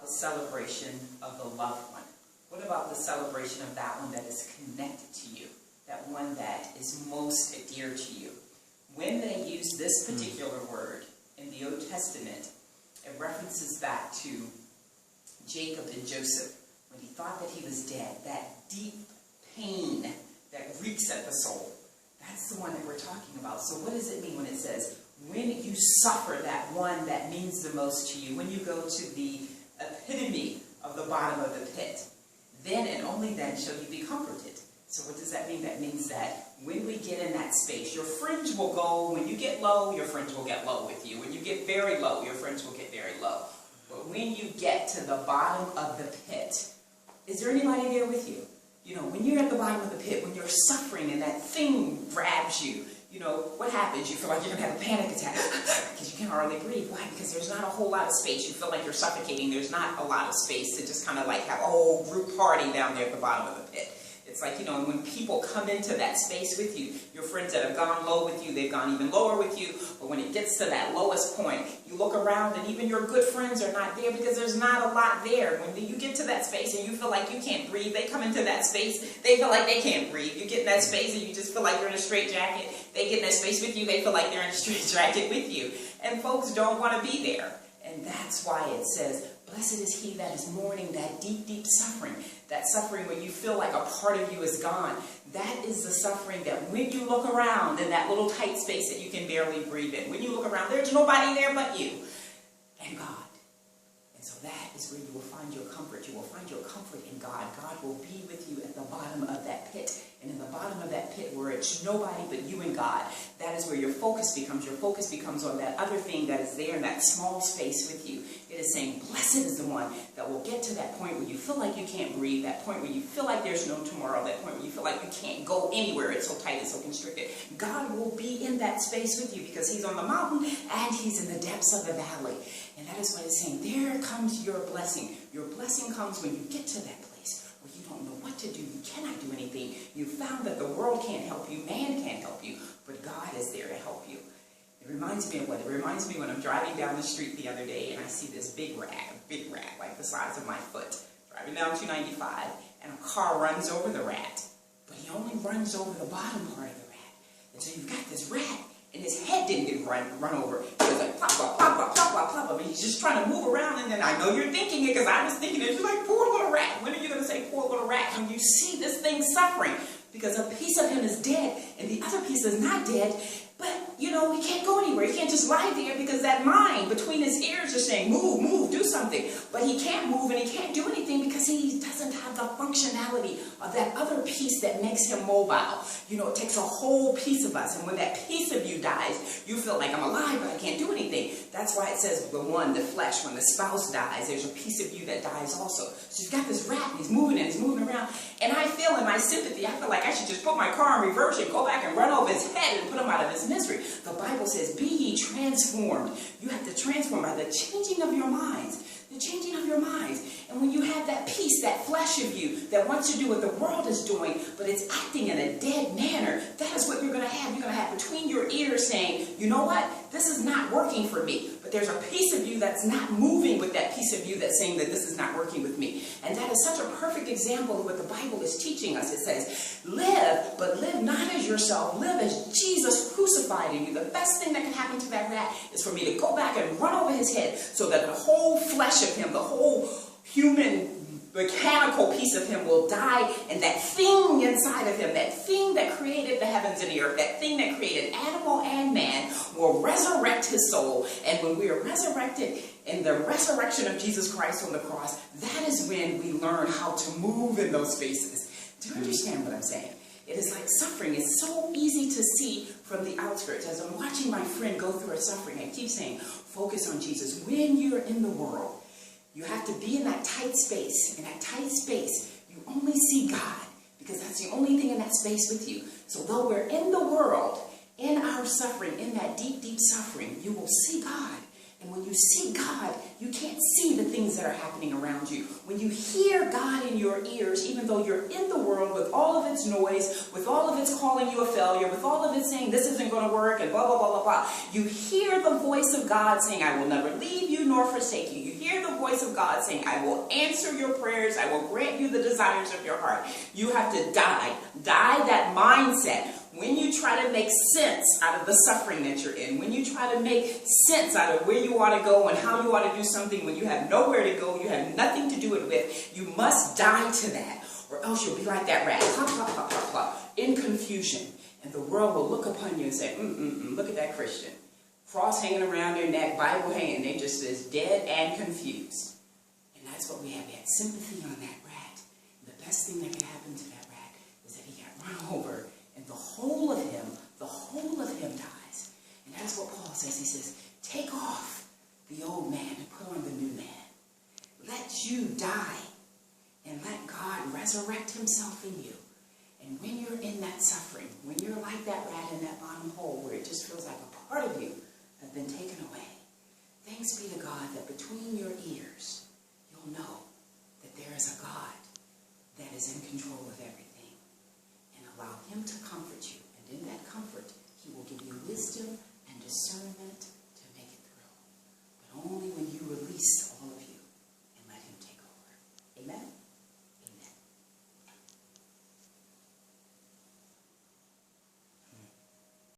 the celebration of the loved one? What about the celebration of that one that is connected to you? That one that is most dear to you? When they use this particular word in the Old Testament, it references back to Jacob and Joseph when he thought that he was dead. That deep pain that reeks at the soul. That's the one that we're talking about. So what does it mean when it says, when you suffer that one that means the most to you, when you go to the epitome of the bottom of the pit, then and only then shall you be comforted. So what does that mean? That means that when we get in that space, your friends will go, when you get low, your friends will get low with you. When you get very low, your friends will get very low. But when you get to the bottom of the pit, is there anybody there with you? You know, when you're at the bottom of the pit, when you're suffering and that thing grabs you, you know, what happens? You feel like you're going to have a panic attack because you can't hardly breathe. Why? Because there's not a whole lot of space. You feel like you're suffocating. There's not a lot of space to just kind of like have a whole group party down there at the bottom of the pit. It's like, you know, when people come into that space with you, your friends that have gone low with you, they've gone even lower with you. But when it gets to that lowest point, you look around and even your good friends are not there because there's not a lot there. When you get to that space and you feel like you can't breathe, they come into that space, they feel like they can't breathe. You get in that space and you just feel like you're in a straitjacket. They get in that space with you, they feel like they're in a straitjacket with you. And folks don't want to be there. And that's why it says, blessed is he that is mourning that deep, deep suffering. That suffering when you feel like a part of you is gone. That is the suffering that when you look around in that little tight space that you can barely breathe in. When you look around, there's nobody there but you and God. And so that is where you will find your comfort. You will find your comfort in God. God will be with you at the bottom of that pit. And in the bottom of that pit where it's nobody but you and God, that is where your focus becomes. Your focus becomes on that other thing that is there in that small space with you. It is saying, blessed is the one that will get to that point where you feel like you can't breathe, that point where you feel like there's no tomorrow, that point where you feel like you can't go anywhere, it's so tight, it's so constricted. God will be in that space with you because he's on the mountain and he's in the depths of the valley. And that is what it's saying. There comes your blessing. Your blessing comes when you get to that place where you don't know what to do. You cannot do anything. You found that the world can't help you. Man can't help you. But God is there to help you. It reminds me of what? It reminds me when I'm driving down the street the other day and I see this big rat like the size of my foot, driving down 295, and a car runs over the rat. But he only runs over the bottom part of the rat. And so you've got this rat, and his head didn't get run over. It was like plop, plop, plop, plop, plop, plop, plop. I mean, he's just trying to move around, and then I know you're thinking it because I was thinking it. You're like, poor little rat. When are you going to say poor little rat when you see this thing suffering? Because a piece of him is dead, and the other piece is not dead. But, you know, he can't go anywhere. He can't just lie there because that mind between his ears is saying, move, move, do something. But he can't move and he can't do anything because he doesn't have the functionality of that other piece that makes him mobile. You know, it takes a whole piece of us. And when that piece of you dies, you feel like I'm alive, but I can't do anything. That's why it says the flesh, when the spouse dies, there's a piece of you that dies also. So you've got this rat and he's moving around. And I feel in my sympathy, I feel like I should just put my car in reverse and go back and run over his head and put him out of his misery. The Bible says, be ye transformed. You have to transform by the changing of your minds. The changing of your minds. And when you have that piece, that flesh of you that wants to do what the world is doing, but it's acting in a dead manner, that is what you're going to have. You're going to have between your ears saying, you know what? This is not working for me. But there's a piece of you that's not moving with that piece of you that's saying that this is not working with me. And that is such a perfect example of what the Bible is teaching us. It says, live, but live not as yourself. Live as Jesus crucified in you. The best thing that can happen to that rat is for me to go back and run over his head so that the whole flesh of him, the whole human mechanical piece of him will die, and that thing inside of him, that thing that created the heavens and the earth, that thing that created animal and man, will resurrect his soul. And when we are resurrected in the resurrection of Jesus Christ on the cross, that is when we learn how to move in those spaces. Do you understand what I'm saying? It is like suffering. It's so easy to see from the outskirts. As I'm watching my friend go through her suffering, I keep saying, focus on Jesus. When you're in the world, you have to be in that tight space. In that tight space, you only see God because that's the only thing in that space with you. So though we're in the world, in our suffering, in that deep, deep suffering, you will see God. And when you see God, you can't see the things that are happening around you. When you hear God in your ears, even though you're in the world with all of its noise, with all of its calling you a failure, with all of it saying this isn't going to work and blah, blah, blah, blah, blah, you hear the voice of God saying, I will never leave you nor forsake you. You hear the voice of God saying, I will answer your prayers. I will grant you the desires of your heart. You have to die that mindset. When you try to make sense out of the suffering that you're in, when you try to make sense out of where you ought to go and how you ought to do something, when you have nowhere to go, you have nothing to do it with, you must die to that, or else you'll be like that rat, plop, plop, plop, plop, plop, in confusion. And the world will look upon you and say, look at that Christian. Cross hanging around their neck, Bible hanging, they just as dead and confused. And that's what we have. We had sympathy on that rat. And the best thing that could happen to that rat is that he got run over. And the whole of him dies. And that's what Paul says. He says, take off the old man and put on the new man. Let you die and let God resurrect himself in you. And when you're in that suffering, when you're like that rat in that bottom hole where it just feels like a part of you has been taken away, thanks be to God that between your ears, you'll know that there is a God that is in control.